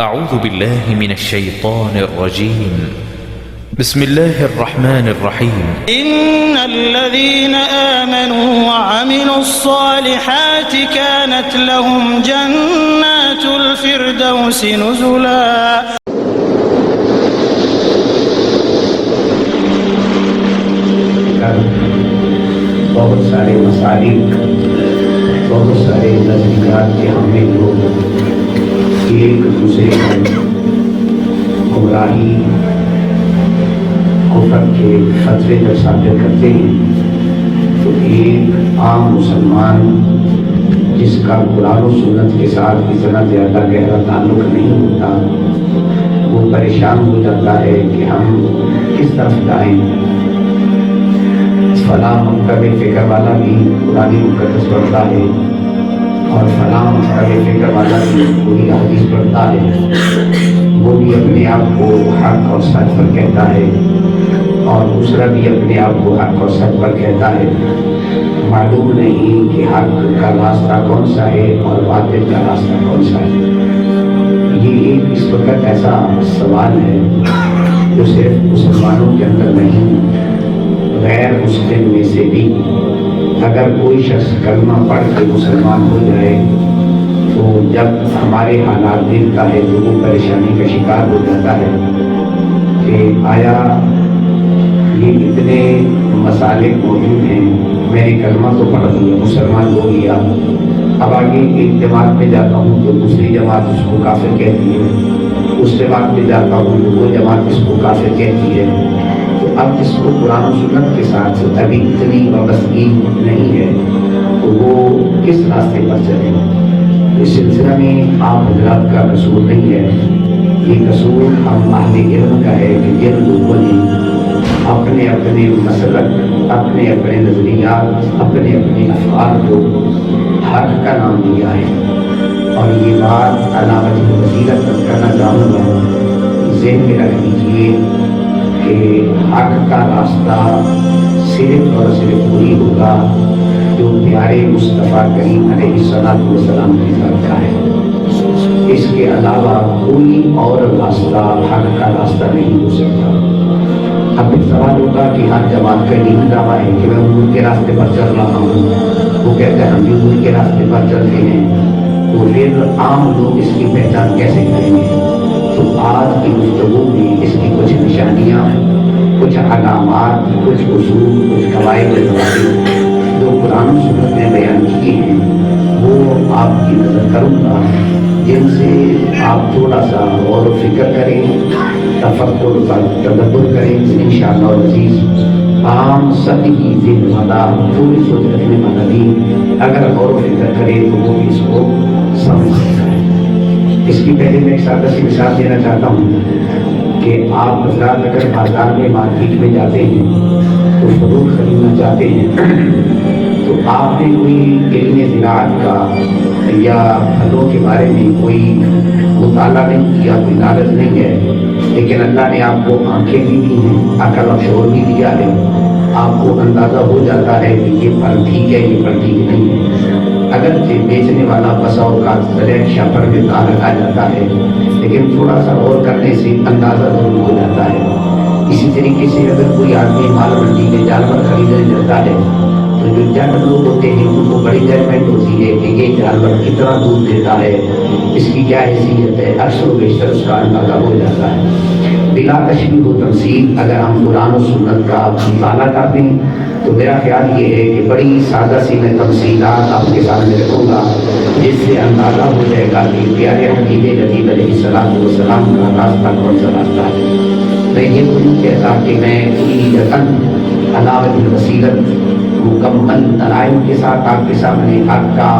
أعوذ بالله من الشيطان الرجيم. بسم الله الرحمن الرحيم. إن الذين آمنوا وعملوا الصالحات كانت لهم جنات الفردوس نزلا. بہت سارے مسالک، بہت سارے نظریات کے ہمیں لوگ ایک دوسرے کو گمراہی کفر کے خطرے پر صادر کرتے ہیں، تو ایک عام مسلمان جس کا قرآن و سنت کے ساتھ اتنا زیادہ گہرا تعلق نہیں ہوتا، وہ پریشان ہو جاتا ہے کہ ہم کس طرف جائیں۔ فلاں مکتب فکر والا بھی قرآن مقدس پڑھتا ہے اور فلاں مکتب فکر والا بھی کوئی حدیث پڑھتا ہے، وہ بھی اپنے آپ کو حق اور سچ پر کہتا ہے اور دوسرا بھی اپنے آپ کو حق اور سچ پر کہتا ہے۔ معلوم نہیں کہ حق کا راستہ کون سا ہے اور باطل کا راستہ کون سا ہے۔ یہ ایک اس وقت ایسا سوال ہے جو صرف مسلمانوں کے اندر نہیں، غیر مسلم میں سے بھی اگر کوئی شخص کلمہ پڑھ کے مسلمان ہو جائے تو جب ہمارے حالات دیکھتا ہے تو وہ پریشانی کا شکار ہو جاتا ہے کہ آیا یہ اتنے مسالک موجود ہیں، میں نے کلمہ تو پڑھ لیا، مسلمان ہو گیا، اب آگے ایک جماعت میں جاتا ہوں تو دوسری جماعت اس کو کافر کہتی ہے، اس جماعت میں جاتا ہوں تو وہ جماعت اس کو کافر کہتی ہے۔ تو اب جس کو قرآن و سنت کے ساتھ ابھی اتنی وابستگی نہیں ہے تو وہ کس راستے پر چلے؟ اس سلسلہ میں آپ حضرات کا قصور نہیں ہے، یہ قصور ہم اہل علم کا ہے کہ جن لوگوں نے اپنے اپنے مسلک، اپنے اپنے نظریات، اپنے اپنے افعال کو حق کا نام دیا ہے۔ اور یہ بات علامہ بصیرت کرنا چاہوں گا، ذہن میں رکھ لیجیے کہ حق کا راستہ صرف اور صرف وہی ہوگا جو پیارے مصطفیٰ کریم علیہ الصلوۃ والسلام کی ذات کا ہے۔ اس کے علاوہ کوئی اور راستہ حق کا راستہ نہیں ہو سکتا۔ اب پھر سوال ہوگا کہ ہر جماعت کا یہی دعویٰ ہے کہ میں حضور کے راستے پر چل رہا ہوں، وہ کہتے ہیں ہم بھی حضور کے راستے پر چلتے ہیں، تو پھر عام لوگ اس کی پہچان کیسے کریں گے؟ تو آج کی گفتگو میں اس کی کچھ نشانیاں، کچھ علامات، کچھ اصول، کچھ قواعد جو قرآن و سنت میں بیان کیے ہیں وہ آپ کی نظر کروں گا، جن سے آپ تھوڑا سا غور و فکر کریں، تفکر پر تدبر کریں۔ انشاءاللہ العزیز عام سطحی ذہن والا، تھوڑی سوچ رکھنے والا بھی اگر غور و فکر کرے تو وہ بھی اس کو سمجھ سکتا ہے۔ اس کی پہلے میں ایک سادہ سی مثال دینا چاہتا ہوں کہ آپ حضرات اگر بازار میں مارکیٹ میں جاتے ہیں تو فروٹ خریدنا چاہتے ہیں تو آپ نے کوئی علم زراعت کا یا پھلوں کے بارے میں کوئی مطالعہ نہیں کیا، کوئی نالج نہیں ہے، لیکن اللہ نے آپ کو آنکھیں بھی دی ہیں، عقل اور شعور بھی دیا ہے، آپ کو اندازہ ہو جاتا ہے کہ یہ پھل ٹھیک ہے، یہ پھل ٹھیک نہیں ہے۔ اگرچہ بیچنے والا بسا اوقات بلیک شاپر میں کہا رکھا جاتا ہے، لیکن تھوڑا سا غور کرنے سے اندازہ ضرور ہو جاتا ہے۔ اسی طریقے سے اگر کوئی آدمی مال منڈی میں جانور خریدنے جاتا ہے تو جو جج لوگ ہوتے ہیں ان کو بڑی ججمنٹ ہوتی ہے کہ یہ جانور کتنا دودھ دیتا ہے، اس کی کیا حیثیت ہے، اکثر و بیشتر اس کا اندازہ ہو جاتا ہے۔ بلا تشبیہ و تمثیل اگر ہم قرآن و سنت کا مطالعہ کرتے ہیں تو میرا خیال یہ ہے کہ بڑی سادہ سی میں تمثیلات آپ کے سامنے رکھوں گا، جس سے اندازہ ہو جائے گا کہ پیارے حبیب نبی علیہ الصلوۃ والسلام کا راستہ کون سا راستہ ہے۔ میں یہ نہیں کہتا کہ میں پوری یقین علامہ بصیرت مکمل دلائل کے ساتھ آپ کے سامنے حق کا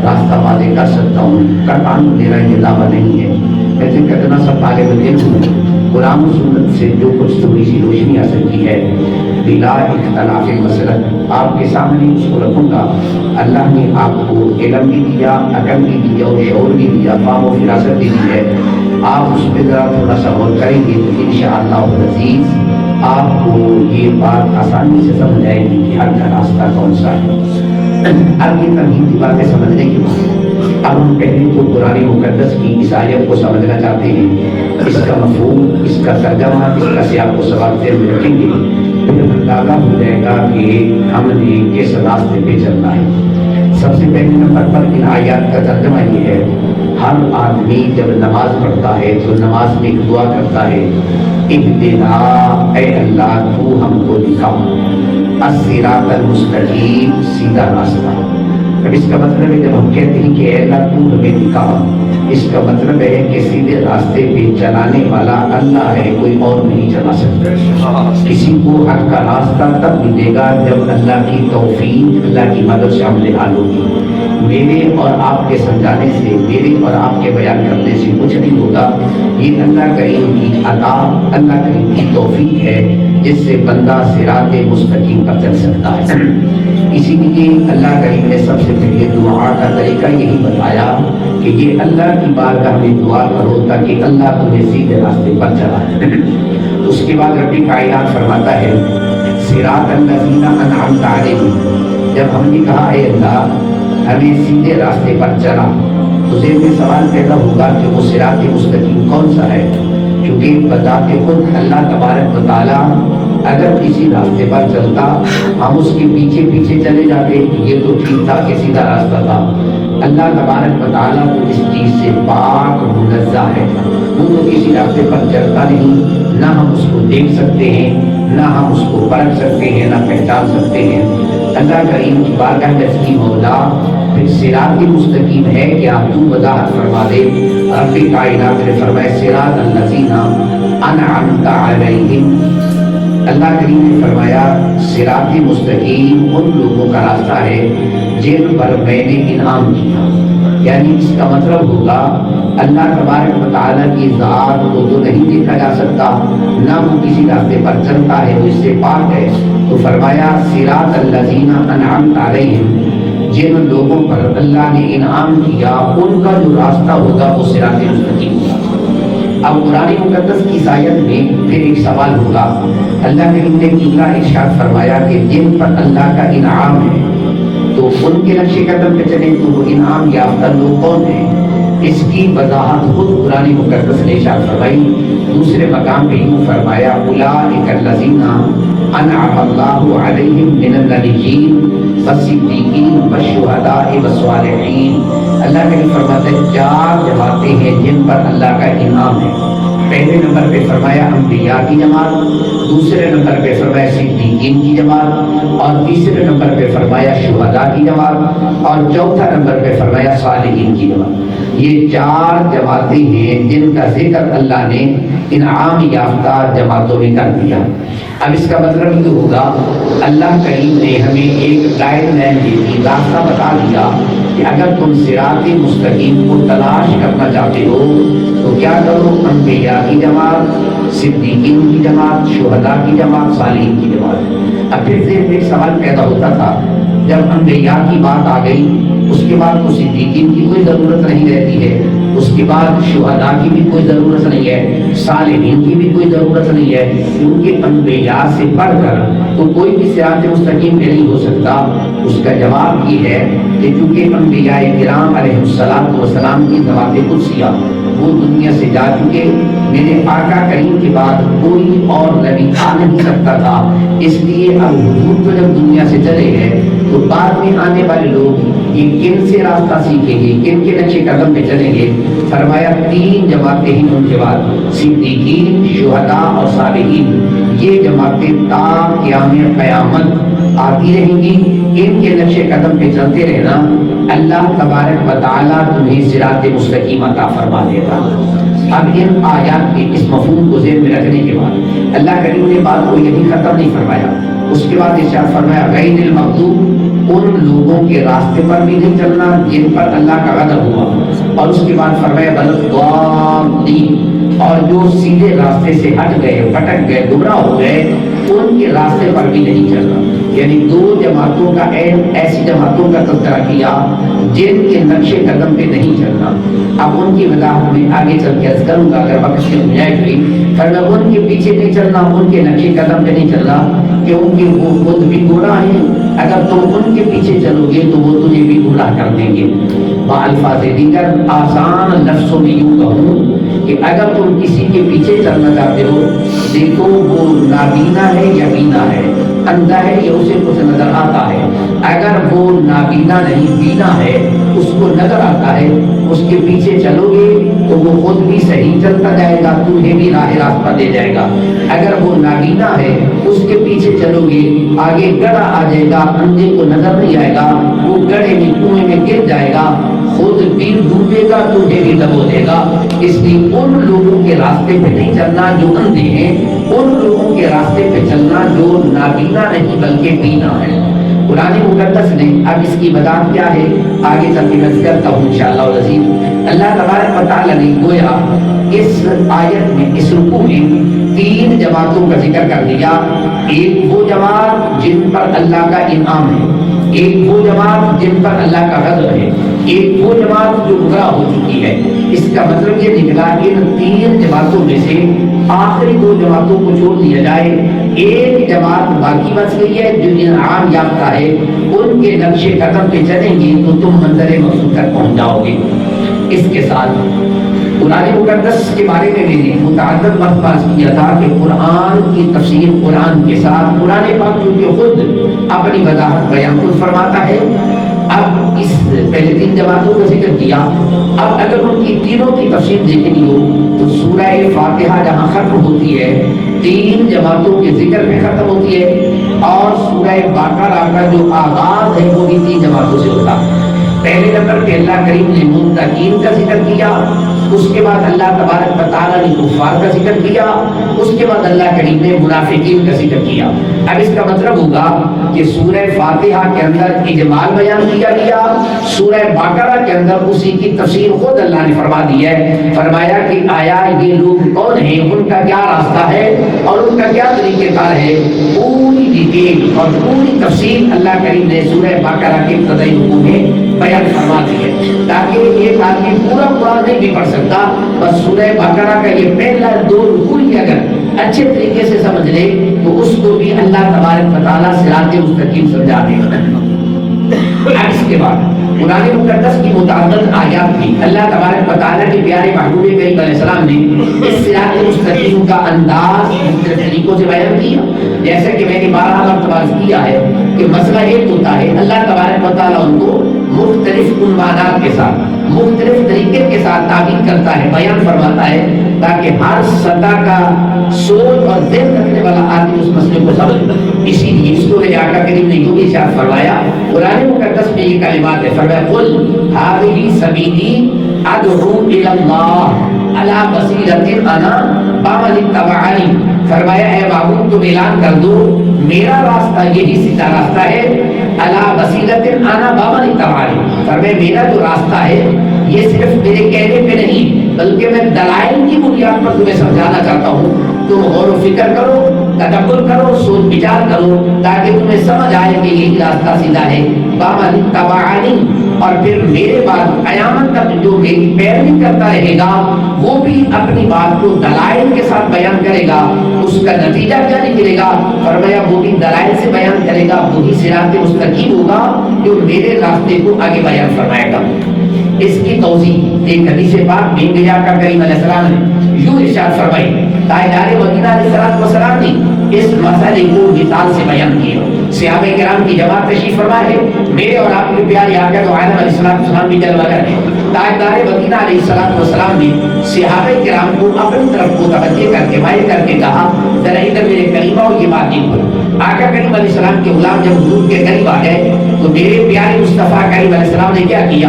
راستہ واضح کر سکتا ہوں، قطعاً میرا یہ دعویٰ نہیں ہے۔ میں تو کتنا سا طالب علم ہوں، قرآن و سنت سے جو کچھ تھوڑی سی روشنی آ سکتی ہے بلا اختلاف مسلک آپ کے سامنے اس کو رکھوں گا۔ اللہ نے آپ کو علم بھی دیا، عقل بھی دیا اور شعور بھی دیا، فہم و فراست بھی دی ہے۔ آپ اس پہ ذرا تھوڑا سا غور کریں گے تو انشاءاللہ العزیز آپ کو یہ بات آسانی سے سمجھ آئے گی کہ حل کا راستہ کون سا ہے۔ اب یہ تمہیدی باتیں سمجھنے کی بات اب ہم پہلے تو قرآن مقدس کی اس آیت کو سمجھنا چاہتے ہیں، اس کا مفہوم، اس کا ترجمہ، اس کا سیاق و سباق سے رکھیں گے، پھر اندازہ ہو جائے گا کہ ہم نے کس راستے پہ چلنا ہے۔ سب سے پہلے نمبر پر ان آیات کا ترجمہ یہ ہے، ہر آدمی جب نماز پڑھتا ہے تو نماز میں ایک دعا کرتا ہے، اہدنا، اے اللہ تو ہم کو دکھا، الصراط المستقیم، سیدھا راستہ۔ اب اس کا مطلب ہے جب ہم کہتے ہیں کہ اے اللہ تو ہمیں دکھا، اس کا مطلب ہے کہ سیدھے راستے پہ چلانے والا اللہ ہے، کوئی اور نہیں چلا سکتا۔ کسی کو حق کا راستہ تب ملے گا جب اللہ کی توفیق، اللہ کی مدد سے عمل حال ہوگی۔ میرے اور آپ کے سمجھانے سے، میرے اور آپ کے بیان کرنے سے کچھ نہیں ہوگا، یہ اللہ کریم کی عطا، اللہ کریم کی توفیق ہے جس سے بندہ صراط مستقیم پر چل سکتا ہے۔ اسی لیے اللہ کریم نے سب سے پہلے دعا کا طریقہ یہی بتایا کہ یہ اللہ کی بارگاہ میں دعا کرو تاکہ اللہ تمہیں سیدھے راستے پر چلائے۔ اس کے بعد رب کائنات فرماتا ہے، صراط الذین انعمت علیہم، جب ہم نے کہا اے اللہ ہمیں سیدھے راستے پر چلا، تو ذہن میں سوال پیدا ہوگا کہ وہ صراط مستقیم کون سا ہے؟ کیونکہ بذات خود اللہ تبارک و تعالیٰ اگر کسی راستے پر چلتا ہم اس کے پیچھے پیچھے چلے جاتے، یہ تو ٹھیک تھا کہ سیدھا راستہ تھا۔ اللہ تبارک و تعالیٰ تو اس چیز سے پاک منزہ ہے، وہ تو کسی راستے پر چلتا نہیں، نہ ہم اس کو دیکھ سکتے ہیں، نہ ہم اس کو پرکھ سکتے ہیں، نہ پہچان سکتے ہیں۔ اللہ کریم کی بارگاہ میں کی مولا پھر صراط مستقیم ہے کیا؟ تو وضاحت فرما دے۔ رب کائنات نے فرمایا صراط الذین انعمت علیہم، اللہ کریم نے فرمایا صراط مستقیم ان لوگوں کا راستہ ہے جن پر میں نے انعام کیا۔ یعنی اس کا مطلب ہوگا اللہ تبارک و تعالیٰ کی ذات کو تو نہیں دیکھا جا سکتا، نہ وہ کسی راستے پر چلتا ہے، وہ اس سے پاک ہے۔ تو فرمایا صراط الذین انعمت علیہم، جن لوگوں پر اللہ نے انعام کیا ان کا جو راستہ ہوگا وہ صراط مستقیم ہوگا۔ اب قرآن مقدس کی آیت میں پھر ایک سوال ہوگا، اللہ نے جملہ ارشاد فرمایا کہ جن پر اللہ کا انعام ہے تو ان کے نقش قدم پہ چلیں تو وہ انعام یافتہ لوگ کون ہیں؟ اس کی وضاحت خود قرآن مقدس نے ارشاد فرمائی۔ دوسرے مقام پہ یوں فرمایا، اولئک الذین انعم اللہ علیہم من النبیین والصدیقین والشہداء والصالحین۔ اللہ نے فرماتا ہے 4 جماعتیں ہیں جن پر اللہ کا انعام ہے۔ پہلے نمبر پہ فرمایا انبیاء کی جماعت، دوسرے نمبر پہ فرمایا صدیقین کی جماعت، اور تیسرے نمبر پہ فرمایا شہداء کی جماعت، اور چوتھا نمبر پہ فرمایا صالحین کی جماعت۔ یہ 4 جماعتیں ہیں جن کا ذکر اللہ نے انعام یافتہ جماعتوں میں کر دیا۔ اب اس کا مطلب یہ ہوگا اللہ کریم نے ہمیں ایک گائیڈ لائن دے دی، راستہ بتا دیا کہ اگر تم صراط مستقیم کو تلاش کرنا چاہتے ہو تو کیا کرو، انبیاء کی جماعت، صدیقین کی جماعت، شہداء کی جماعت، صالحین کی جماعت۔ اب پھر ذہن میں ایک سوال پیدا ہوتا تھا، جب انبیاء کی بات آ گئی اس کے بعد تو صدیقین کی کوئی ضرورت نہیں رہتی ہے، اس کے بعد شہداء کی بھی کوئی ضرورت نہیں ہے، صالحین کی بھی کوئی ضرورت نہیں ہے، کیونکہ انبیاء سے بڑھ کر تو کوئی بھی صراط مستقیم پہ نہیں ہو سکتا۔ اس کا جواب یہ ہے کہ چونکہ انبیاء کرام علیہ السلام کی ذوات قدسیہ وہ دنیا سے جا چکے، میرے آقا کریم کے بعد کوئی اور نبی آ نہیں سکتا تھا، اس لیے اب حضور تو جب دنیا سے چلے گئے تو بعد میں آنے والے لوگ یہ کن سے راستہ سیکھیں گے، کن کے نقش قدم پہ چلیں گے؟ فرمایا 3 جماعتیں ہیں ان کے بعد، صدیقین، شہداء اور صالحین۔ یہ جماعتیں تا قیام قیامت آتی رہیں گی، ان کے نقش قدم پہ چلتے رہنا، اللہ تبارک و تعالیٰ تمہیں صراط مستقیم عطا فرما دے گا۔ اب ان آیات کے اس مفہوم کو ذہن میں رکھنے کے بعد اللہ کریم نے بات کو یہی ختم نہیں فرمایا، اس کے بعد ارشاد فرمایا غیر المغضوب، ان لوگوں کے راستے پر بھی نہیں چلنا جن پر اللہ کا غضب ہوا، اور اس کے بعد فرمایا بلالضالین، اور جو سیدھے راستے سے ہٹ گئے، بھٹک گئے، گمراہ ہو گئے، ان کے راستے پر بھی نہیں چلنا۔ یعنی دو جماعتوں کا ایسی جماعتوں کا تذکرہ کیا جن کے نقش قدم پہ نہیں چلنا. اب ان کی وضاحت میں آگے چل کے عرض کروں گا اگر وقت کی گنجائش ہوئی. فرمایا ان کے پیچھے نہیں چلنا, ان کے نقش قدم پہ نہیں چلنا کہ ان کے وہ خود بھی گناہ ہیں, اگر تم ان کے پیچھے چلو گے تو وہ تجھے بھی گناہ کر دیں گے. الفاظ دیگر آسان لفظوں میں یوں کہوں کہ اگر تم کسی کے پیچھے چلنا چاہتے ہو, دیکھو وہ نابینا ہے یا بینا ہے, اندھا ہے یا اسے کچھ نظر آتا ہے. اگر وہ نابینا نہیں بینا ہے, اس کو نظر آتا ہے, اس کے پیچھے چلو گے تو وہ خود بھی صحیح چلتا جائے گا, تمہیں بھی راہ راستہ دے جائے گا. اگر وہ نابینا ہے, اس کے پیچھے چلو گے, آگے گڑھا آ جائے گا, اندھے کو نظر نہیں آئے گا, وہ گڑھے میں کنویں میں گر جائے گا, خود بھی ڈوبے گا, تمہیں بھی ڈبو دے گا. اس لیے ان لوگوں کے راستے پہ نہیں چلنا جو اندھے ہیں, ان لوگوں کے راستے پہ چلنا جو نابینا نہیں بلکہ بینا ہے. قرآن مقدس نے اب اس کی وضاحت کیا ہے آگے چل کے میں کرتا ہوں انشاءاللہ العزیز. اللہ تبارک و تعالیٰ نے گویا اس آیت میں, اس رکوع میں تین جماعتوں کا ذکر کر دیا. ایک وہ جماعت جن پر اللہ کا انعام ہے, ایک وہ جماعت جن پر اللہ کا غضب ہے, ایک وہ جماعت جو گمراہ ہو چکی ہے. اس کا مطلب یہ نکلا ان تین جماعتوں میں سے آخری دو جماعتوں کو چھوڑ دیا جائے, ایک جماعت باقی بچ گئی ہے جو انعام یافتہ ہے. ان کے نقش قدم پہ چلیں گے تو تم منظر مقصود تک پہنچ جاؤ گے. اس کے ساتھ قرآن مقدس کے بارے میں میں نے متعدد مرتبہ کیا تھا کہ قرآن کی تفسیر قرآن کے ساتھ قرآن پاک کیونکہ خود اپنی وضاحت بیان خود فرماتا ہے. اب اس پہلے تین جماعتوں کا ذکر کیا, اب اگر ان کی تینوں کی تفسیر دیکھنی ہو تو سورہ فاتحہ جہاں ختم ہوتی ہے تین جماعتوں کے ذکر میں ختم ہوتی ہے, اور سورہ بقرہ کا جو آغاز ہے وہ بھی تین جماعتوں سے ہوتا. پہلے نمبر پہ اللہ کریم نے منتقین کا ذکر کیا, اس کے بعد اللہ تبارک و تعالیٰ نے کفار کا ذکر کیا, اس کے بعد اللہ کریم نے منافقین کا ذکر کیا. اب اس کا مطلب ہوگا کہ سورہ فاتحہ کے اندر اجمال بیان کیا گیا, سورہ بقرہ کے اندر اسی کی تفسیر خود اللہ نے فرما دی ہے. فرمایا کہ آیا یہ لوگ کون ہیں, ان کا کیا راستہ ہے اور ان کا کیا طریقہ کار ہے, پوری ڈیٹیل اور پوری تفصیل اللہ کریم نے سورہ بقرہ کے ابتدائی رکوع میں بیان فرما دی ہے, تاکہ ایک آدمی پورا قرآن نہیں بھی پڑھ سکتا, بس سورہ بقرہ کا یہ پہلا دو رکوع ہی اگر اچھے طریقے سے سمجھ لے تو اس کو بھی اللہ تبارک و تعالیٰ صراط مستقیم سمجھا دے گا. اس کے بعد قرآن مقدس کی متعدد آیات بھی اللہ تبارک و تعالیٰ کے پیارے محبوب کریم علیہ السلام نے اس صراط مستقیم کا انداز مختلف طریقوں سے بیان کیا. جیسے کہ میں نے 12 مرتبہ کیا ہے کہ مسئلہ ایک ہوتا ہے, اللہ تبارک و تعالیٰ ان کو مختلف عنوانات کے ساتھ مختلف طریقے کے ساتھ تعبیر کرتا ہے, بیان فرماتا ہے, تاکہ ہر سطح کا سوچ اور ذہن رکھنے والا آدمی اس مسئلے کو سمجھے. اسی لیے اس کو آقا کریم نے یوں بھی ارشاد فرمایا, قرآن مقدس میں یہ کلمات ہے, فرمایا قل ھذہ سبیلی ادعو الی اللہ علی بصیرۃ انا ومن اتبعنی. فرمایا اے معبود تم اعلان کر دو میرا راستہ یہی سیدھا راستہ ہے, علی بصیرۃ انا ومن اتبعنی. فرمایا میرا جو راستہ ہے یہ صرف میرے کہنے پہ نہیں بلکہ میں دلائل کی بنیاد پر تمہیں سمجھانا چاہتا ہوں. تم غور و فکر کرو, تدبر کرو, سوچ بچار کرو, تاکہ تمہیں سمجھ آئے کہ یہی راستہ سیدھا ہے. ومن اتبعنی, اور پھر میرے بعد قیامت تک جو میری پیروی کرتا رہے گا وہ بھی اپنی بات کو دلائل کے ساتھ بیان کرے گا. اس کا نتیجہ کیا نکلے گا, فرمایا وہ بھی دلائل سے بیان کرے گا, وہی صراط مستقیم ہوگا جو میرے راستے کو آگے بیان فرمائے گا. اس کی توضیح ایک حدیث پاک میں میرے آقا کریم علیہ السلام نے یوں ارشاد فرمائی. تاجدار مدینہ علیہ السلام نے اس مسئلے کو مثال سے بیان کیا. صحابہ کرام کی جماعت تشریف فرما ہے, میرے اور آپ کے پیارے آقا تو عالم علیہ السلام بھی جلوہ گر ہے. تاجدار مدینہ علیہ السلام نے صحابہ کرام کو اپنی طرف کو توجہ کر کے مائل کر کے کہا ذرا ادھر میرے قریب آؤ, یہ بات نہیں کرو. آقا کریم علیہ السلام کے غلام جب حضور کے قریب آ گئے تو میرے پیارے مصطفیٰ کریم علیہ السلام نے کیا کیا,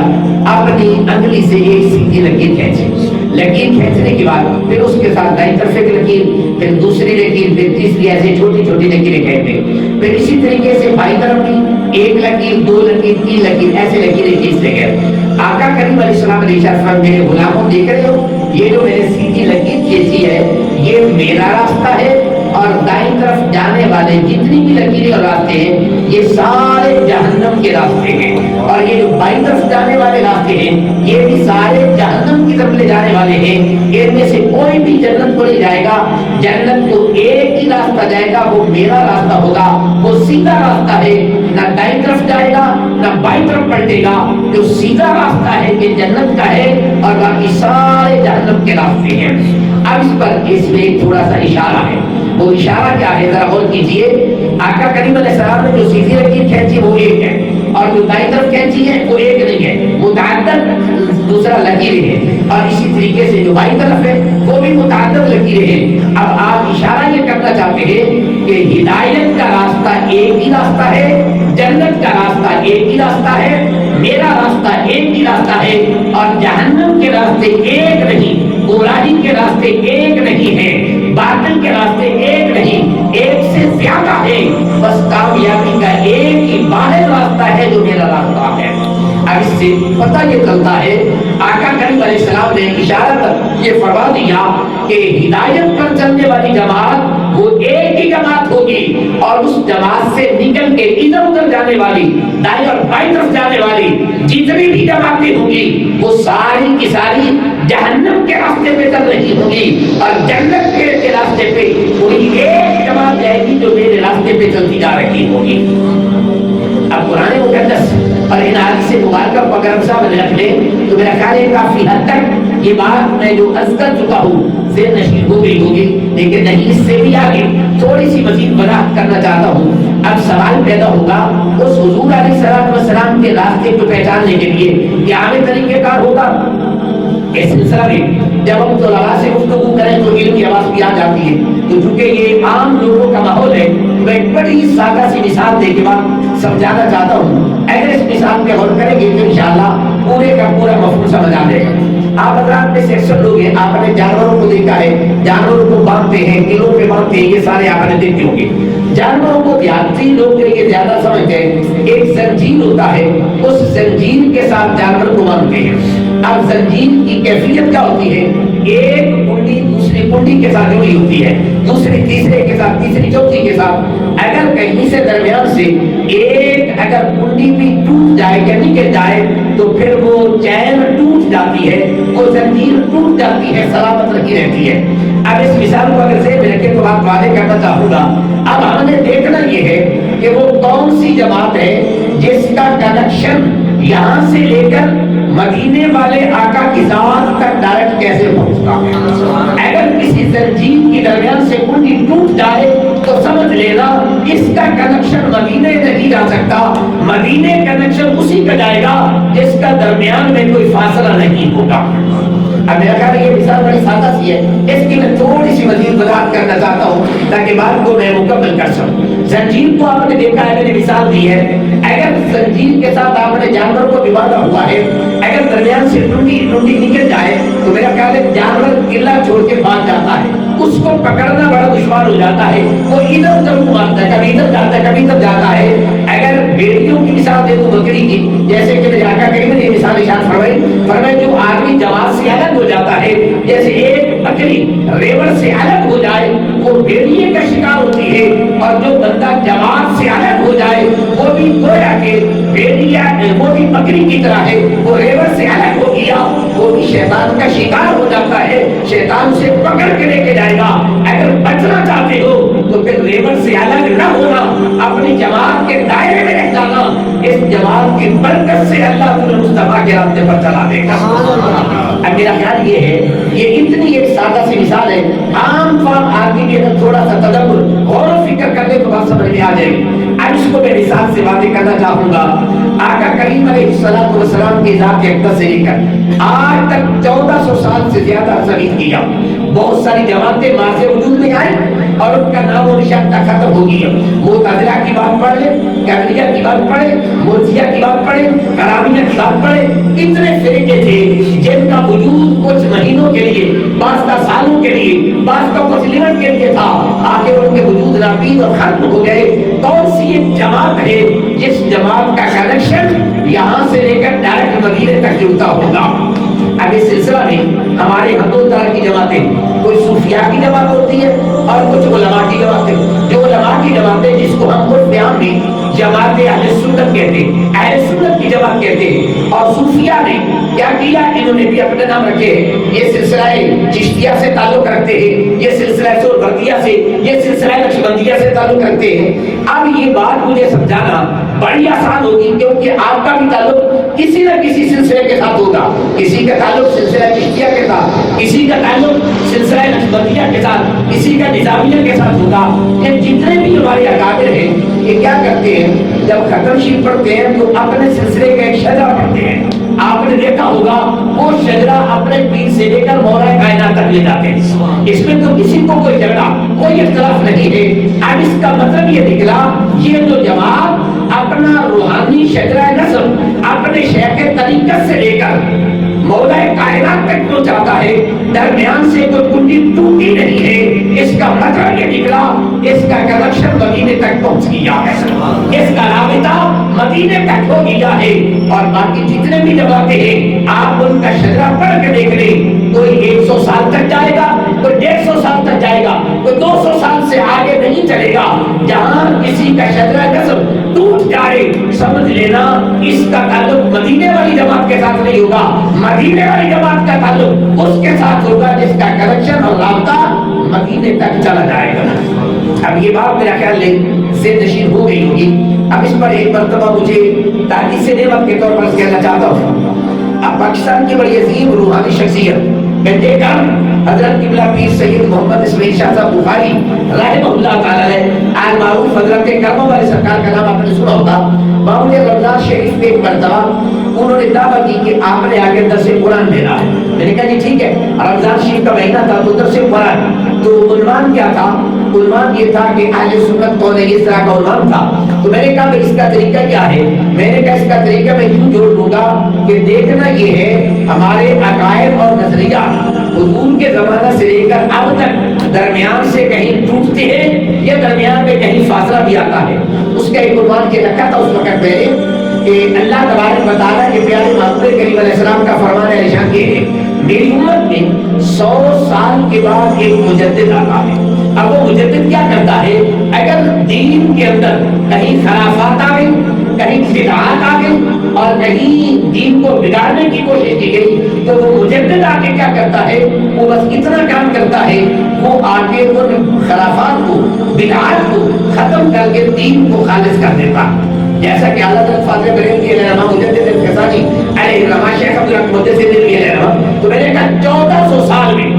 اپنی انگلی سے ایک سیدھی لکیر کھینچی. لکیر کھینچنے کے بعد پھر اس کے ساتھ دائیں طرف ایک لکیر, پھر دوسری لکیر, پھر تیسری, ایسے چھوٹی چھوٹی لکیریں کھینچتے. پھر اسی طریقے سے بائیں طرف بھی ایک لکیر, دو لکیر, تین لکیر, ایسے لکیریں کھینچتے گئے. آقا کریم علیہ السلام نے ارشاد فرمایا میرے غلاموں دیکھ رہے ہو یہ جو میں نے سیدھی لکیر کھینچی ہے یہ میرا راستہ ہے اور دائیں طرف جانے والے جتنی بھی لکیریں اور راستے ہیں یہ سارے جہنم کے راستے ہیں، اور یہ جو بائیں طرف جانے والے راستے ہیں یہ بھی سارے جہنم کی طرف لے جانے والے ہیں۔ ان میں سے کوئی بھی جنت کو نہیں جائے گا، جنت کو ایک ہی راستہ جائے گا، وہ میرا راستہ ہوگا، وہ سیدھا راستہ ہے، نہ دائیں طرف جائے گا نہ بائیں طرف پلٹے گا، جو سیدھا راستہ ہے کہ جنت کا ہے، اور باقی سارے جہنم کے راستے ہیں۔ اب اس پر اس میں تھوڑا سا اشارہ ہے، وہ اشارہ کیا ہے ذرا غور کیجئے۔ آقا کریم علیہ السلام نے جو سیدھی لکیر کھینچی وہ ایک ہے، اور جو دائیں طرف کھینچی ہے وہ ایک نہیں ہے، متعدد دوسرا لکیریں ہیں، اور اسی طریقے سے جو بائیں طرف ہے وہ بھی متعدد لکیریں ہیں۔ اب آپ اشارہ یہ کرنا چاہتے ہیں کہ ہدایت کا راستہ ایک ہی راستہ ہے، جنت کا راستہ ایک ہی راستہ ہے، میرا راستہ ایک ہی راستہ ہے، اور جہنم کے راستے ایک نہیں، گمراہی کے راستے ایک نہیں ہیں، باطل کے راستے ایک نہیں، ایک سے زیادہ ہے، بس کامیابی کا ایک ہی واحد راستہ ہے جو میرا راستہ ہے۔ اب اس سے پتہ یہ چلتا ہے آقا کریم علیہ السلام نے اشارہ کر یہ فرما دیا کہ ہدایت پر چلنے والی جماعت وہ ایک ہی جماعت ہوگی، اور اس جماعت سے نکل کے ادھر ادھر جانے والی، دائیں اور بائیں طرف جانے والی جتنی بھی جماعتیں ہوں گی وہ ساری کی ساری جہنم کے راستے پہ چل رہی ہوگی، اور جنت کے راستے پہ وہی ایک جماعت جائے گی جو میرے راستے پہ چلتی جا رہی ہوگی۔ اب قرآن مقدس اور ان حدیث مبارکہ کو اگر ہم سامنے رکھ لیں تو میرا خیال ہے کافی حد تک یہ بات میں جو عرض کر چکا ہوں ذہن نشین ہو گئی ہوگی، لیکن نہیں، اس سے بھی آگے تھوڑی سی مزید وضاحت کرنا چاہتا ہوں۔ اب سوال پیدا ہوگا اس حضور علیہ السلام کے راستے کو پہچاننے کے لیے کیا ہمیں طریقہ کار ہوگا؟ اس سلسلہ میں جب ہم طلباء سے گفتگو کریں تو علم کی آواز بھی آ جاتی ہے، تو چونکہ یہ عام لوگوں کا ماحول ہے میں ایک بڑی سادہ سی مثال دے کے بعد سمجھانا چاہتا ہوں۔ اگر اس مثال پہ غور کریں گے تو انشاءاللہ پورے کا پورا مفہوم سمجھ آ جائے گا۔ آپ حضرات میں سے اکثر لوگ ہیں، آپ نے جانوروں کو دیکھا ہے، جانوروں کو باندھتے ہیں، قلعوں پہ باندھتے ہیں، یہ سارے آپ نے دیکھتے ہوں گے۔ جانوروں کو دیہاتی لوگ یہ زیادہ سمجھتے ہیں، ایک زنجیر ہوتا ہے، اس زنجیر کے ساتھ جانور کو باندھتے ہیں۔ اب زنجیر کی کیفیت کیا ہوتی ہے؟ ایک کنڈی دوسری کنڈی کے ساتھ جڑی ہوتی ہے، دوسری تیسرے کے ساتھ، تیسری چوتھی کے ساتھ۔ اگر کہیں سے درمیان سے ایک اگر کنڈی بھی ٹوٹ جائے یا نکل جائے تو پھر وہ چین ٹوٹ جاتی ہے، وہ زنجیر ٹوٹ جاتی ہے، سلامت رکھی رہتی ہے۔ اب اس مثال کو اگر ذہن میں رکھیں تو آپ واضح کرنا چاہوں گا۔ اب ہم نے دیکھنا یہ ہے کہ وہ کون سی جماعت ہے جس کا کنیکشن یہاں سے لے کر مدینے والے آقا کی ذات تک ڈائریکٹ کیسے پہنچتا ہے۔ اگر کسی زنجیر کی درمیان سے کنڈی ٹوٹ جائے تو سمجھ لینا اس کا کنیکشن مدینے نہیں جا سکتا، مدینے کنیکشن اسی کا جائے گا جس کا درمیان میں کوئی فاصلہ نہیں ہوگا۔ اب میرا خیال ہے یہ مثال بڑی سادہ سی ہے، اس کی میں تھوڑی سی مزید وضاحت کرنا چاہتا ہوں تاکہ بات کو میں مکمل کر سکوں۔ زنجیر کو آپ نے دیکھا ہے، میں نے مثال دی ہے، اگر زنجیر کے ساتھ آپ نے جانور کو باندھا ہوا ہے، اگر درمیان سے ٹوٹی نکل جائے تو میرا خیال ہے جانور قلعہ چھوڑ کے بھاگ جاتا ہے، اس کو پکڑنا بڑا دشوار ہو جاتا ہے، وہ ادھر ادھر مارتا ہے، کبھی ادھر جاتا ہے کبھی ادھر جاتا ہے۔ اگر بیڑیوں کی مثال دے تو بکری کی، جیسے کہ میرے آقا کریم نے یہ مثال ارشاد فرمائی جو آدمی جماعت سے الگ ہو جاتا ہے، جیسے ایک بکری ریوڑ سے الگ ہو جائے وہ بھیڑیے کا شکار ہوتی ہے، اور جو بندہ جماعت سے الگ ہو جائے وہ بھی گویا کہ بھیڑیا وہ بھی بکری کی طرح ہے، وہ ریوڑ سے الگ ہو گیا وہ بھی شیطان کا شکار ہو جاتا ہے، شیطان سے پکڑ کے لے کے جائے گا۔ اگر بچنا چاہتے ہو تو پھر ریوڑ سے الگ نہ ہونا، اپنی جماعت کے دائرے میں رہ جانا، اس جماعت کی برکت سے اللہ تمہیں مصطفیٰ کے راستے پر چلا دے گا۔ اب میرا خیال یہ ہے یہ اتنی ایک سادہ سی مثال ہے، عام فام آدمی بھی اگر تھوڑا سا تدبر غور و فکر کر لے تو بات سمجھ میں آ جائے گی۔ اب اس کو میں مثال سے واضح کرنا چاہوں گا۔ آقا کریم علیہ السلام کی ذات اقدس سے لے کر آج تک 1400 سال سے زیادہ عرصہ بیت گیا، بہت ساری جماعتیں ماضی وجود میں آئی اور ان کا نام و نشان ختم ہو گیا۔ معتزلہ کی بات پڑھ لیں، قدریہ کی بات پڑھیں، مرجئہ کی بات پڑھیں، کرامیہ کی بات پڑھیں، اتنے فرقے تھے جن کا وجود کچھ مہینوں کے لیے، بعض کا سالوں کے لیے، بعض کا کچھ لمٹ کے لیے تھا، آگے ان کے وجود ناپید اور ختم ہو گئے۔ کون سی ایک جماعت ہے جس جماعت کا کنیکشن یہاں سے لے کر ڈائریکٹ مدینے تک جڑتا ہوگا؟ اب اس سلسلہ میں ہمارے ہم دو طرح کی جماعتیں کوئی صوفیاء کی جماعت ہوتی ہے اور کچھ علماء کی جماعتیں. جو علماء کی جماعتیں جس کو ہم عرف عام میں جماعت اہل سنت کہتے ہیں, اہل سنت کی جماعت کہتے ہیں. اور صوفیاء نے کیا کیا, انہوں نے بھی اپنے نام رکھے ہیں. یہ سلسلہ چشتیہ سے تعلق رکھتے ہیں, یہ سلسلہ سہروردیہ سے, یہ سلسلہ نقشبندیہ سے تعلق رکھتے ہیں. اب یہ بات مجھے سمجھانا بڑی آسان ہوگی کیونکہ آپ کا بھی تعلق کسی نہ کسی سلسلے کے ساتھ ہوگا. کسی کا تعلق سلسلہ چشتیہ کے ساتھ, کسی کا تعلق سلسلہ نقشبندیہ کے ساتھ, کسی کا نظامیہ کے ساتھ ہوگا. یہ جتنے بھی ہمارے اکابر ہیں یہ کیا کرتے ہیں, جب ختم شریف پڑھتے ہیں تو اپنے سلسلے کا ایک شجرہ پڑھتے ہیں. آپ نے دیکھا ہوگا وہ شجرہ اپنے پیر سے لے کر مولا کائنات تک لے جاتے ہیں. اس میں تو کسی کو کوئی جھگڑا, کوئی اختلاف نہیں ہے. اب اس کا مطلب یہ نکلا یہ جو جماعت اپنا روحانی شجرہ نسب اپنے شیخ طریقت سے لے کر مولا کائنات تک پہنچاتا ہے, درمیان سے کوئی کنڈی ٹوٹی نہیں ہے. اس کا مطلب یہ نکلا اس کا کنیکشن مدینے تک پہنچ گیا ہے, اس کا رابطہ مدینے تک ہو گیا ہے. اور باقی جتنے بھی جماعتیں ہیں آپ ان کا شجرہ پڑھ کے دیکھ لیں, کوئی 100 سال تک جائے گا, کوئی 150 سال تک جائے گا, کوئی 200 سال سے آگے نہیں چلے گا. جہاں کسی کا شجرہ نسب ٹوٹ جائے سمجھ لینا اس کا تعلق مدینے والی جماعت کے ساتھ نہیں ہوگا, مدینے والی جماعت کا تعلق اس کے ساتھ ہوگا جس کا کنیکشن اور رابطہ مدینے تک چلا جائے گا. اب یہ بات میرا خیال ذہن نشین ہو گئی ہوگی. اب اس پر ایک مرتبہ مجھے تاکید سے نعمت کے طور پر کہنا چاہتا ہوں. اب پاکستان کی بڑی عظیم روحانی شخصیت میں دیکھا حضرت قبلہ پیر سید محمد اسماعیل شاہ صاحب بخاری رحمہ اللہ تعالی علیہ معروف حضرت کرموں والے سرکار کا نام آپ نے سنا ہوگا. ماحول رمضان شریف میں ایک مرتبہ انہوں نے دعویٰ کی کہ آپ نے آگے درس قرآن دینا ہے. میں نے کہا جی ٹھیک ہے. رمضان شریف کا مہینہ تھا تو درس قرآن, تو عنوان کیا تھا؟ عنوان یہ تھا کہ اہل سنت کون ہے, اس طرح کا عنوان تھا. تو میں نے کہا اس کا طریقہ کیا ہے؟ میں نے کہا اس کا طریقہ میں یوں جوڑ دوں گا کہ دیکھنا یہ ہے ہمارے عقائد اور نظریات حضور کے زمانہ سے لے کر اب تک درمیان سے کہیں ٹوٹتے ہیں یا درمیان میں کہیں فاصلہ بھی آتا ہے. اس کا ایک عنوان یہ رکھا تھا اس وقت پہلے کہ اللہ تبارک و تعالیٰ کے پیارے محمد کریم علیہ السلام کا فرمان ارشاد یہ ہے میری امت میں 100 سال کے بعد ایک مجدد آتا ہے. اب وہ مجدد کیا کرتا ہے؟ اگر دین کے اندر کہیں خرافات آ گئی, کہیں بدعات آ گئی اور کہیں دین کو بگاڑنے کی کوشش کی گئی تو وہ مجدد آ کے کیا کرتا ہے؟ وہ بس اتنا کام کرتا ہے, وہ آ کے ان خرافات کو بدعات کو ختم کر کے دین کو خالص کر دیتا. جیسا کہ اعلیٰ حضرت فاضل بریلوی علیہ الرحمہ مجدد الفیضانی علیہ الرحمہ شیخ عبدالحق محدث دہلوی علیہ الرحمہ, تو میں نے کہا 1400 سال میں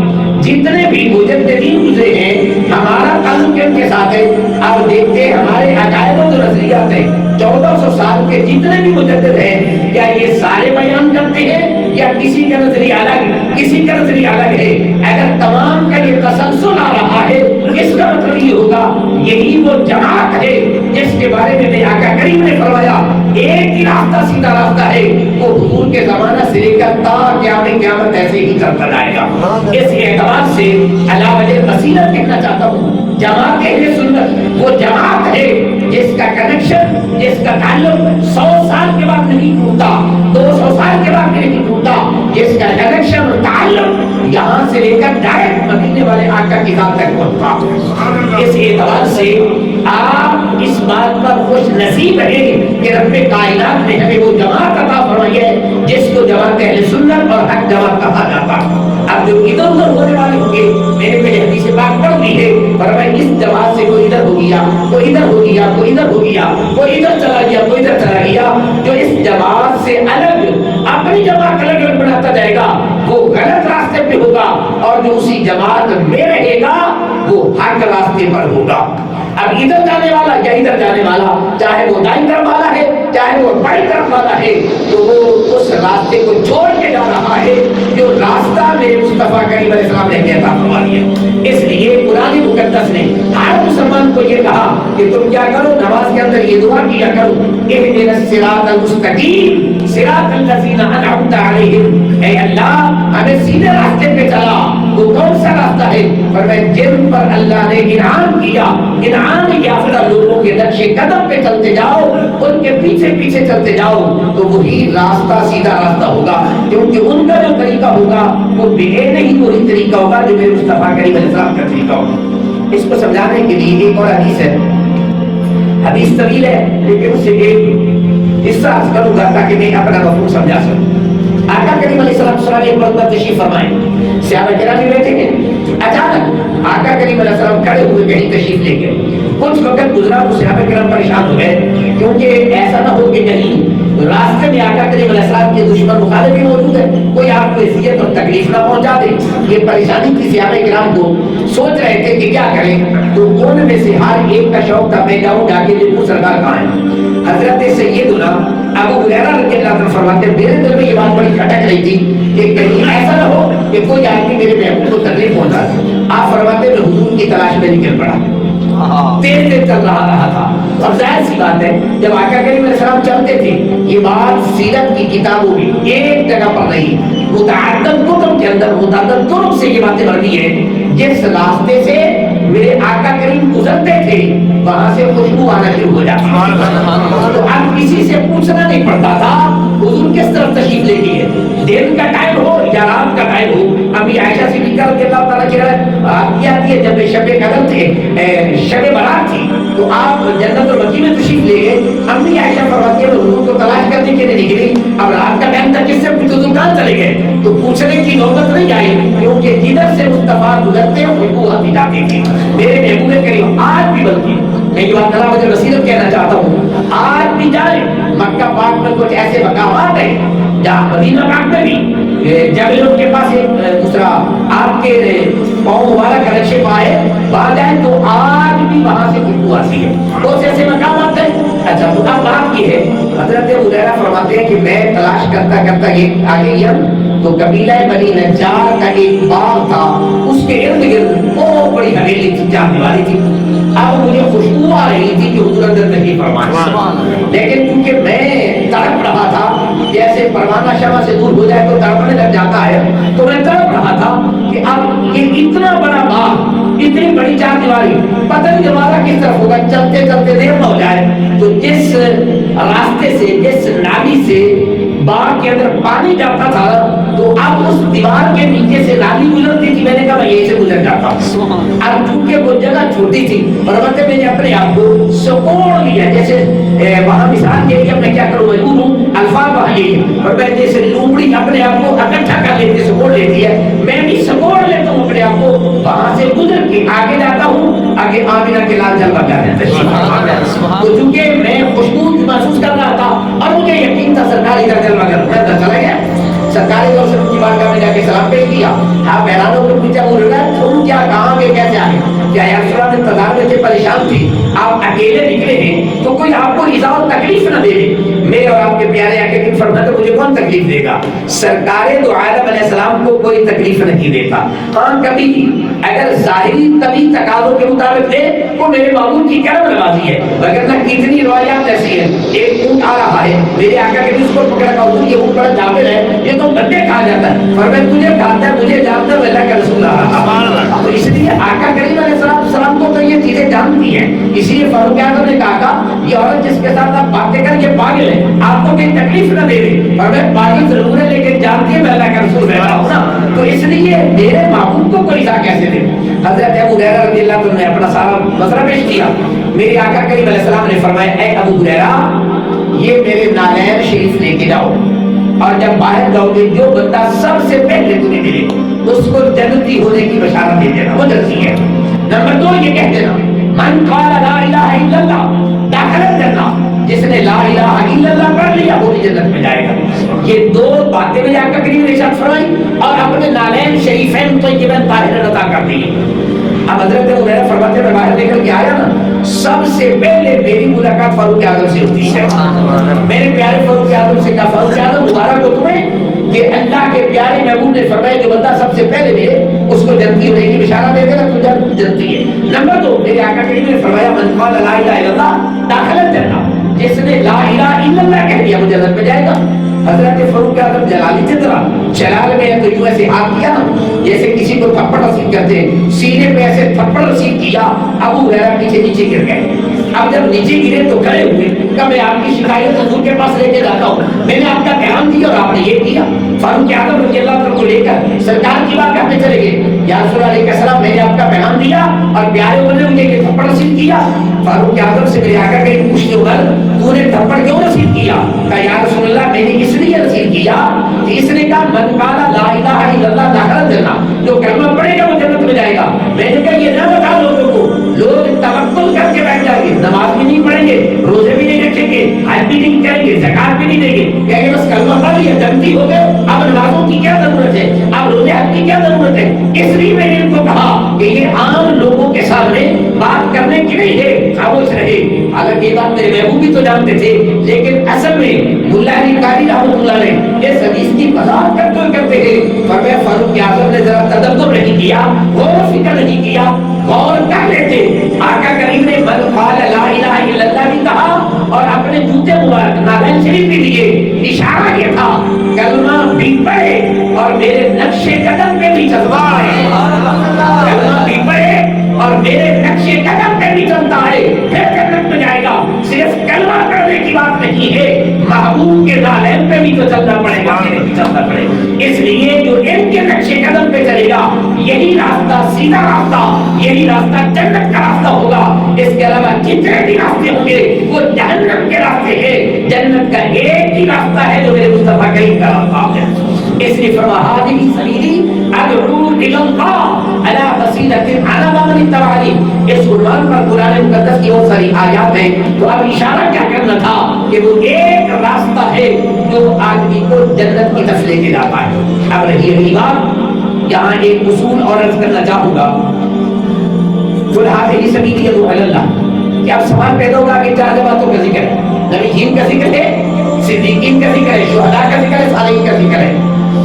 جتنے بھی مجددین گزرے ہیں ہمارا تعلق ان کے ساتھ ہے. آپ دیکھتے ہیں ہمارے عقائد و نظریات ہیں 1400 سال کے جتنے بھی مجدد ہیں کیا یہ سارے بیان کرتے ہیں یا کسی کا نظریہ الگ, کسی کا نظریہ الگ ہے؟ اگر تمام کا یہ تسلسل آ رہا ہے اس کا مطلب یہ ہوگا یہی وہ جماعت ہے جس کے بارے میں میرے آقا کریم نے فرمایا ایک ہی راستہ سیدھا راستہ ہے, وہ حضور کے زمانہ سے لے کر تا قیامت ایسے ہی چلتا جائے گا. اس اعتبار سے اللہ وجہ بصیرت کہنا چاہتا ہوں جماعت اہل سنت وہ جماعت ہے جس کا کنیکشن, جس کا تعلق 100 سال کے بعد نہیں ٹوٹتا, 200 سال کے بعد نہیں ٹوٹتا, جس کا کنیکشن اور تعلق یہاں سے لے کر ڈائریکٹ مدینے والے آقا کی ذات تک پہنچتا. اس اعتبار سے آپ اس بات پر خوش نصیب ہیں کہ رب کائنات نے ہمیں وہ جماعت عطا فرمائی ہے جس کو جماعت اہل سنت اور حق جماعت کہا جاتا. اب جو ادھر ادھر ہونے والے ہوں گے میں نے پہلے حدیث پاک پڑھ لی ہے, فرمایا اس جماعت سے کوئی ادھر ہو گیا, کوئی ادھر ہو گیا, کوئی ادھر ہو گیا, کوئی ادھر چلا گیا, کوئی ادھر چلا گیا. جو اس جماعت سے الگ اپنی جماعت الگ الگ بناتا جائے گا وہ غلط راستے پہ ہوگا, اور جو اسی جماعت میں رہے گا وہ حق راستے پر ہوگا. اب ادھر جانے والا یا ادھر جانے والا, چاہے وہ دائیں طرف والا ہے چاہے وہ بائیں طرف والا ہے, تو وہ اس راستے کو چھوڑ کے جا رہا ہے جو راستہ میرے مصطفیٰ کریم علیہ السلام نے عطا فرما دیا. اس لیے قرآن مقدس نے ہر مسلمان کو یہ کہا کہ تم کیا کرو, نماز کے اندر یہ دعا کیا کرو اہدنا الصراط المستقیم صراط الذین انعمت علیہم, اے اللہ ہمیں سیدھے راستے پہ چلا. وہ کون سا راستہ ہے؟ فرمایا جن پر اللہ نے انعام کیا، انعام یافتہ لوگوں کے نقش قدم پہ چلتے جاؤ، ان کے پیچھے پیچھے چلتے جاؤ تو وہی راستہ سیدھا راستہ ہوگا، کیونکہ ان کا جو طریقہ ہوگا وہ بے نہیں وہی طریقہ ہوگا جو میرے مصطفیٰ کریم علیہ السلام کا طریقہ ہوگا۔ اس کو سمجھانے کے لیے ایک اور حدیث ہے، حدیث طویل ہے لیکن اس سے ایک حصہ عرض کروں گا تاکہ میں اپنا مفہوم سمجھا سکوں۔ آقا کریم علیہ السلام ایک مرتبہ تشریف فرمائے، صحابہ کرام بھی بیٹھے ہیں، اچانک آقا کریم علیہ السلام کھڑے ہوئے کہیں تشریف لے گئے۔ کچھ وقت گزرا تو صحابہ کرام پریشان ہو گئے، کیونکہ ایسا نہ ہو کہ کہیں راستے میں آقا کریم علیہ السلام کے دشمن مخالف بھی موجود ہے، کوئی آپ کو اذیت اور تکلیف نہ پہنچا دے۔ یہ پریشانی تھی صحابہ کرام کو، سوچ رہے تھے کہ کیا کریں، تو ان میں سے ہر ایک کا شوق تھا میں جاؤں جا کے دیکھوں سرکار کہاں ہے۔ حضرت سیدنا ابو ہریرہ رضی اللہ عنہ فرماتے ہیں میرے دل میں یہ بات بڑی کھٹک رہی تھی کہ کہیں ایسا نہ ہو کہ کوئی آدمی میرے محبوب کو تکلیف پہنچا دے۔ آپ فرماتے ہیں میں حضور کی تلاش میں نکل پڑا، تیز تیز چل رہا تھا۔ اور ظاہر سی بات ہے جب آقا کریم علیہ السلام چلتے تھے، یہ بات سیرت کی کتابوں میں ایک جگہ پر نہیں، متعدد کتب کے اندر متعدد طرق سے یہ باتیں بڑھتی ہیں، جس راستے سے میرے آقا کریم گزرتے تھے وہاں سے خوشبو آنا شروع ہو جاتی ہے۔ تو اب کسی سے پوچھنا نہیں پڑتا تھا حضور کس طرف تشریف لے گئے، دن کا ٹائم ہو یا رات کا ٹائم ہو۔ امی عائشہ صدیقہ رضی اللہ تعالیٰ کی روایت آتی ہے جب شب قدر تھے، شب برات تھی، تو آپ جنت البقیع میں تشریف لے گئے۔ امی عائشہ فرماتی ہے حضور کو تلاش کرنے کے لیے نکلی، اب رات کا ٹائم تھا، کس سے پوچھو تو کہاں چلے گئے، تو پوچھنے کی نوبت نہیں آئی، کیونکہ جدھر سے مصطفیٰ گزرتے خوشبو آتی جاتی تھی۔ میرے محبوب کریم آج بھی، بلکہ میں یہ بات اللہ مجھے نصیحت کہنا چاہتا ہوں، آج بھی جائیں مکہ پاک میں کچھ ایسے مقامات ہیں جہاں مدینہ پاک میں بھی جبلوں کے پاس ایک دوسرا آپ کے پاؤں مبارک کا نقشے پائے وہاں جائیں تو آج بھی وہاں سے خوشبو آتی ہے، کچھ ایسے مقامات ہیں۔ اچھا تو اب بات یہ ہے، حضرت ابو ہریرہ فرماتے ہیں کہ میں تلاش کرتا کرتا یہ آگے گیا تو قبیلہ بنی نجار کا ایک باغ تھا، اس کے ارد گرد بہت بڑی حویلی تھی، چار دیواری تھی۔ اب مجھے خوشبو آ رہی تھی کہ حضور اندر نہیں فرمایا، لیکن کیونکہ میں تڑپ رہا تھا جیسے پروانہ شمع سے دور ہو جائے تو تڑپنے لگ جاتا ہے، تو میں تڑپ رہا تھا کہ اب یہ اتنا بڑا باغ، اتنی بڑی چار دیواری، پتہ نہیں دروازہ کس طرف ہوگا، چلتے چلتے دیر نہ ہو جائے۔ تو جس راستے سے، جس نالی سے باغ کے اندر پانی جاتا تھا تو اب اس دیوار کے نیچے سے نالی گزرتی تھی، میں نے کہا میں یہیں سے گزر جاتا ہوں۔ اب چونکہ وہ جگہ چھوٹی تھی اور میں نے اپنے آپ کو سکوڑ لیا، جیسے وہاں مثال کے لیے اب میں کیا کروں، مجبور ہوں، الفاظ وہاں یہی ہے، اور میں جیسے لومڑی اپنے آپ کو اکٹھا کر لیتی، سکوڑ لیتی ہے، میں بھی سکوڑ لیتا ہوں اپنے آپ کو، وہاں سے گزر کے آگے جاتا ہوں، آگے آمینہ کے لال جلوہ کیا جاتا ہے۔ تو چونکہ میں خوشبو محسوس کر رہا تھا اور مجھے یقین تھا سرکار ادھر جلوہ کر رہا ہے، چلا گیا سرکاری طور سے کی بارگاہ میں جا کے سلام پیش کیا۔ آپ حیران ہو کے پوچھا بول رہا ہے تم کیا کہاں گئے، کیسے آئے، کیا یا رسول اللہ انتظار میں تھے، پریشان تھی، آپ اکیلے نکلے ہیں تو کوئی آپ کو ایذا و تکلیف نہ دے دے، میرے اور آپ کے پیارے آقا کی فرمایا تو مجھے کون تکلیف دے گا، سرکار دو عالم علیہ السلام کو کوئی تکلیف نہیں دیتا۔ ہاں کبھی اگر ظاہری طبی تقاضوں کے مطابق دے وہ میرے معبود کی کرم نوازی ہے، وگرنہ کتنی روایات ایسی ہیں، ایک اونٹ آ رہا ہے، میرے آقا کے اس کو پکڑ کر حضور یہ اونٹ بڑا جابر ہے، یہ تو بندے کہا جاتا ہے، فرمایا تجھے کہتا ہے مجھے جانتا ہے اللہ کا رسول اللہ، تو اس لیے آقا کریم علیہ السلام کو تو یہ چیزیں جانتی ہیں، اسی لیے فاروق اعظم نے کہا یہ عورت جس کے ساتھ آپ باتیں کر یہ پاگل ہے، آپ کو کوئی تکلیف نہ دے دے، فرمایا پاگل ضرور ہے لیکن جانتی ہے میں اللہ کا رسول بیٹھا ہوں نا، تو اس لیے میرے معبود کو کوئی ایذا کیسے دے۔ حضرت ابو ہریرہ رضی اللہ عنہ نے اپنا سارا مسئلہ پیش کیا، میرے آقا کریم علیہ السلام نے فرمایا اے ابو ہریرہ یہ میرے نالین شریف لے کے جاؤ، اور جب باہر جاؤ گے جو بندہ سب سے پہلے تمہیں ملے اس کو جنتی ہونے کی بشارت دے دینا، وہ جنتی ہے۔ نمبر 2 یہ کہہ دینا من قال لا الہ الا اللہ داخل الجنہ، جس نے لا الہ الا اللہ پڑھ لیا وہ بھی جنت میں جائے گا۔ یہ 2 باتیں میں آقا کریم نے ارشاد فرمائی اور اپنے نالین شریفین طیبین طاہرین عطا کر دی۔ اب حضرت ابو ہریرہ فرماتے ہیں میں باہر نکل کے آیا نا، سب سے پہلے میری ملاقات فاروق اعظم سے ہوتی ہے، میرے پیارے فاروق اعظم سے کہا فاروق اعظم مبارک ہو تمہیں کہ اللہ کے پیارے محبوب نے فرمایا جو بندہ سب سے پہلے ملے اس کو جنتی ہونے کی بشارت دے دینا، تو جنتی ہے۔ نمبر 2 میرے آقا کریم نے فرمایا من قال لا الہ الا اللہ داخل الجنہ، جس نے لا الہ الا اللہ کہہ دیا وہ جنت میں جائے گا۔ حضرت فاروق اعظم جلالی جتنا جلال میں تو یوں ایسے ہاتھ کیا نا جیسے کسی کو تھپڑ رسید کرتے ہیں، سینے پہ ایسے تھپڑ رسید کیا، ابو ہریرہ پیچھے نیچے گر گئے۔ اب جب نیچے گرے تو کھڑے ہوئے کہ میں آپ کی شکایت حضور کے پاس لے کے جاتا ہوں، میں نے آپ کا بیان دیا اور آپ نے یہ کیا۔ فاروق اعظم رضی اللہ عنہ کو لے کر سرکار کی بارگاہ میں چلے گئے، یا رسول اللہ علیہ السلام میں نے آپ کا بیان دیا اور پیارے ہونے مجھے کہ تھپڑ رسید کیا۔ فاروق اعظم سے میرے آقا کہیں پوچھتے ہو تو نے تھپڑ کیوں رسید کیا؟ کہا یا رسول اللہ میں نے اس لیے رسید کیا کہ اس نے کہا من قال لا الہ الا اللہ دخل الجنہ، جو کلمہ پڑھے گا وہ جنت میں جائے گا۔ میں نے کہا یہ نہ بتا لوگوں کو، لوگ توکل کر کے بیٹھ جائیں گے، نماز بھی نہیں پڑھیں گے، روزے بھی نہیں رکھیں گے، حج بھی نہیں کریں گے، زکات بھی نہیں دیں گے، کہیں گے بس کلمہ پڑھ لیا جنتی ہو گئے، اب نمازوں کی کیا ضرورت ہے، اب روزے حج کی کیا ضرورت ہے۔ اس لیے میں نے ان کو کہا کہ یہ عام لوگوں کے سامنے بات کرنے کی نہیں ہے، خاموش رہے۔ حالانکہ یہ بات میرے محبوب بھی تو جانتے تھے، لیکن اصل میں ملا علی قاری رحمۃ اللہ علیہ اس حدیث کی وضاحت کرتے ہیں۔ فرمایا فاروق اعظم نے ذرا تدبر نہیں کیا، غور و فکر نہیں کیا، غور کر لیتے۔ آقا کریم نے من قال لا الہ الا اللہ بھی کہا اور اپنے جوتے مبارک نالین شریف بھی دیے، اشارہ یہ تھا کلمہ بھی پڑھے اور میرے نقش قدم پہ بھی چلتا ہے، کلمہ بھی پڑھے اور میرے نقش قدم پہ بھی چلتا ہے، پھر جنت میں جائے گا۔ صرف کلمہ پڑھنے کی بات نہیں ہے، محبوب کے نالین پہ بھی تو چلنا پڑے گا، میرے بھی چلنا پڑے گا۔ اس لیے جو ان کے نقش قدم پہ چلے گا یہی راستہ سیدھا راستہ، یہی راستہ جنت کا راستہ ہوگا۔ اس کے علاوہ جتنے بھی راستے ہوں گے وہ جہنم کے راستے ہیں۔ جنت کا ایک ہی راستہ ہے جو میرے مصطفیٰ کریم کا راستہ ہے۔ اس لیے فرمایا ہذہ سبیلی ادعو الی اللہ علی بصیرۃ انا ومن اتبعنی۔ اس عنوان پر قرآن مقدس کی بہت ساری آیات ہیں۔ تو اب اشارہ کیا کرنا تھا کہ وہ ایک راستہ ہے جو آدمی کو جنت کی طرف لے کے جاتا ہے۔ اب رہی اگلی بات، یہاں ایک اصول اور عرض کرنا چاہوں گا، قل ہذہ سبیلی ادعو الی اللہ۔ کہ اب سوال پیدا ہوگا کہ چار باتوں کا ذکر ہے، نبیین کا ذکر ہے، صدیقین کا ذکر ہے، شہداء کا ذکر ہے، صالحین کا ذکر ہے،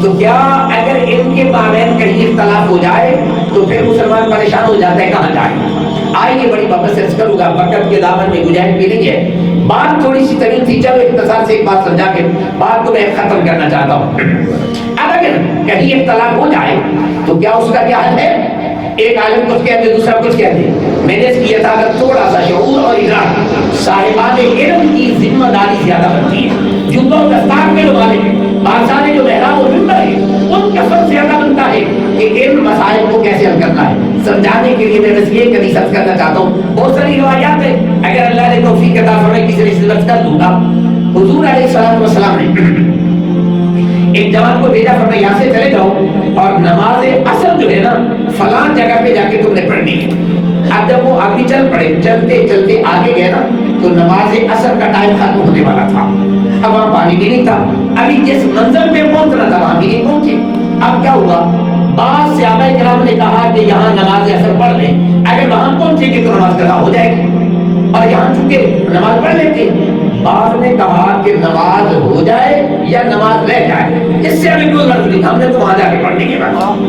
تو کیا اگر ان کے مابین کہیں اختلاف ہو جائے تو پھر مسلمان پریشان ہو جاتا ہے، کہاں جائے؟ آئیے بڑی محبت سے عرض کروں گا، وقت کے دامن میں گنجائش بھی نہیں ہے، بات تھوڑی سی طویل تھی، چلو اختصار سے ایک بات سمجھا کے بات کو میں ختم کرنا چاہتا ہوں۔ اب اگر کہیں اختلاف ہو جائے تو کیا اس کا کیا حل ہے؟ ایک عالم کچھ کہتے دوسرا کچھ کہتے، میں نے اس کیا تھا اگر تھوڑا سا شعور اور ادراک صاحبان علم کی ذمہ داری زیادہ بنتی ہے، جو تو دستار کے لوگ والے بادشاہ نے جو محراب اور منبر ہے ان کا فرض زیادہ بنتا ہے کہ ان مسائل کو کیسے حل کرنا ہے۔ سمجھانے کے لیے میں بس یہ حدیث عرض کرنا چاہتا ہوں، بہت ساری روایات ہیں، اگر اللہ نے توفیق عطا فرمائی کسی نے عرض کر دوں گا۔ حضور علیہ السلام نے ایک جوان کو بھیجا، فرمایا یہاں سے چلے جاؤ اور نماز اصل جو ہے نا فلاں جگہ پہ جا کے تم نے پڑھنی ہے۔ اب جب وہ آگے چل پڑے، چلتے چلتے آگے گئے نا تو نماز اثر کا ٹائم ختم ہونے والا تھا، اب وہاں پانی بھی نہیں تھا، ابھی جس منزل پہ پہنچنا تھا وہاں بھی نہیں پہنچے۔ اب کیا ہوا؟ بعض صحابہ کرام نے کہا کہ یہاں نماز اثر پڑھ لیں، اگر وہاں پہنچے گے تو نماز قضا ہو جائے گی، اور یہاں چونکہ نماز پڑھ لیتے۔ بعض نے کہا کہ نماز ہو جائے یا نماز رہ جائے، اس سے ہمیں کوئی غرض نہیں، ہم نے تو وہاں جا کے پڑھنے کے بعد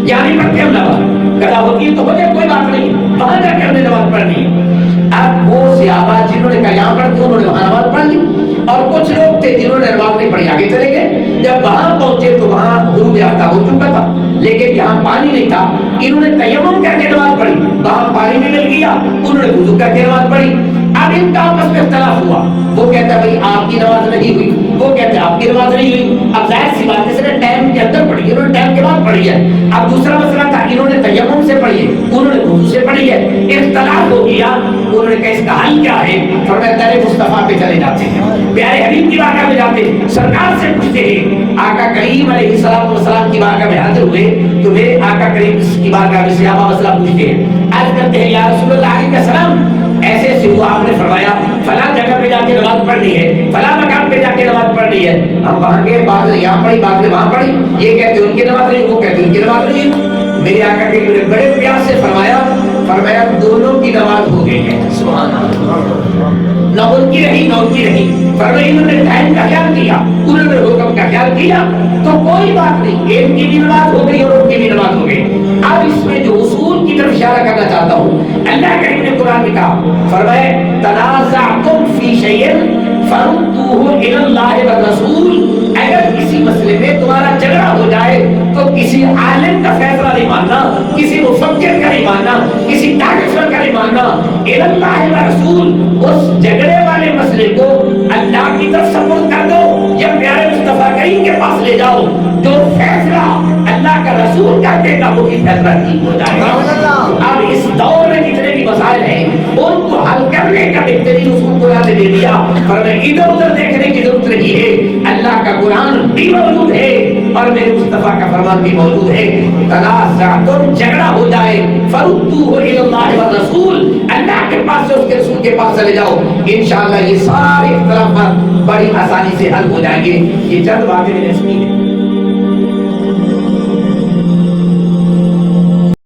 یعنی پڑھتے ہم نماز قضا ہوتی ہے تو ہو جائے، کوئی بات نہیں، وہاں جا کے ہم نے نماز پڑھنی ہے۔ اب وہ صحابہ جنہوں نے کہا یہاں پڑھتے انہوں نے وہاں نماز پڑھ لی، اور کچھ لوگ تھے جنہوں نے نماز نہیں پڑھی آگے چلے گئے۔ جب وہاں پہنچے تو وہاں غروب آفتاب ہو چکا تھا، لیکن یہاں پانی نہیں تھا، انہوں نے تیمم کر کے نماز پڑھی، وہاں پانی بھی مل گیا، انہوں نے وضو کر کے نماز پڑھی۔ اب ان کا آپس میں اختلاف ہوا، وہ کہتا ہے بھائی آپ کی نماز نہیں ہوئی، وہ کہتے ہیں آپ کی نماز نہیں ہوئی۔ اب ظاہر سی بات ہے، اس نے ٹائم کے اندر پڑھی ہے، انہوں نے ٹائم کے بعد پڑھی ہے۔ اب دوسرا مسئلہ تھا، انہوں نے تیمم سے پڑھی ہے، انہوں نے وضو سے پڑھی ہے، اختلاف ہو گیا۔ انہوں نے کہا اس کا حل کیا ہے؟ فرمایا درے مصطفیٰ پہ چلے جاتے ہیں، پیارے حبیب کی بارگاہ میں جاتے ہیں، سرکار سے پوچھتے ہیں۔ آقا کریم علیہ السلام کی بارگاہ میں حاضر ہوئے تو میرے آقا کریم کی بارگاہ میں صحابہ مسئلہ پوچھتے ہیں، عرض کرتے ہیں یا رسول اللہ علیہ السلام ایسے ایسے ہوا، آپ نے فرمایا فلاں جگہ پہ جا کے نماز پڑھنی ہے، فلاں مقام پہ جا کے نماز پڑھنی ہے۔ ہم وہاں گئے، بعض نے یہاں پڑھی، بعض نے وہاں پڑھی، یہ کہتے ان کی نماز نہیں، وہ کہتے ان کی نماز نہیں۔ میرے آقا کے نے بڑے پیار سے فرمایا دونوں کی نماز ہو گئی ہے، سبحان اللہ، نہ ان کی رہی نہ ان کی رہی۔ فرمایا انہوں نے ٹائم کا خیال کیا، انہوں نے حکم کا خیال کیا تو کوئی بات نہیں، ایک کی بھی نماز ہو گئی اور ان کی بھی نماز ہو گئی۔ اب اس میں جو اصول کی طرف اشارہ کرنا چاہتا ہوں، اللہ کریم نے قرآن میں کہا، فرمایا تنازعتم فی شیء فردوہ الی اللہ والرسول، اگر کسی مسئلے میں تمہارا جھگڑا ہو جائے تو کسی عالم کا فیصلہ نہیں ماننا، کسی مفکر کا نہیں ماننا، کسی ڈاکٹر کا نہیں ماننا، الی اللہ والرسول، اس جھگڑے والے مسئلے کو اللہ کی طرف سپرد کر دو یا پیارے مصطفیٰ کریم کے پاس لے جاؤ، جو فیصلہ اللہ کا رسول کہتے گا وہی فیصلہ ٹھیک ہو جائے گا۔ اب اس دور میں جتنے بھی مسائل ہیں ان کو حل کرنے کا بہترین اصول قرآن نے دے دیا، پر میں ادھر ادھر دیکھنے کی ضرورت نہیں ہے، اللہ کا قرآن بھی موجود ہے اور میرے مصطفیٰ کا فرمان بھی موجود ہے۔ تنازعتم، جھگڑا ہو جائے، فردوہ الی اللہ والرسول، اللہ کے پاس سے اس کے رسول کے پاس چلے جاؤ، انشاءاللہ یہ سارے اختلافات بڑی آسانی سے حل ہو جائیں گے۔ یہ چند باتیں میں نے سنی ہیں۔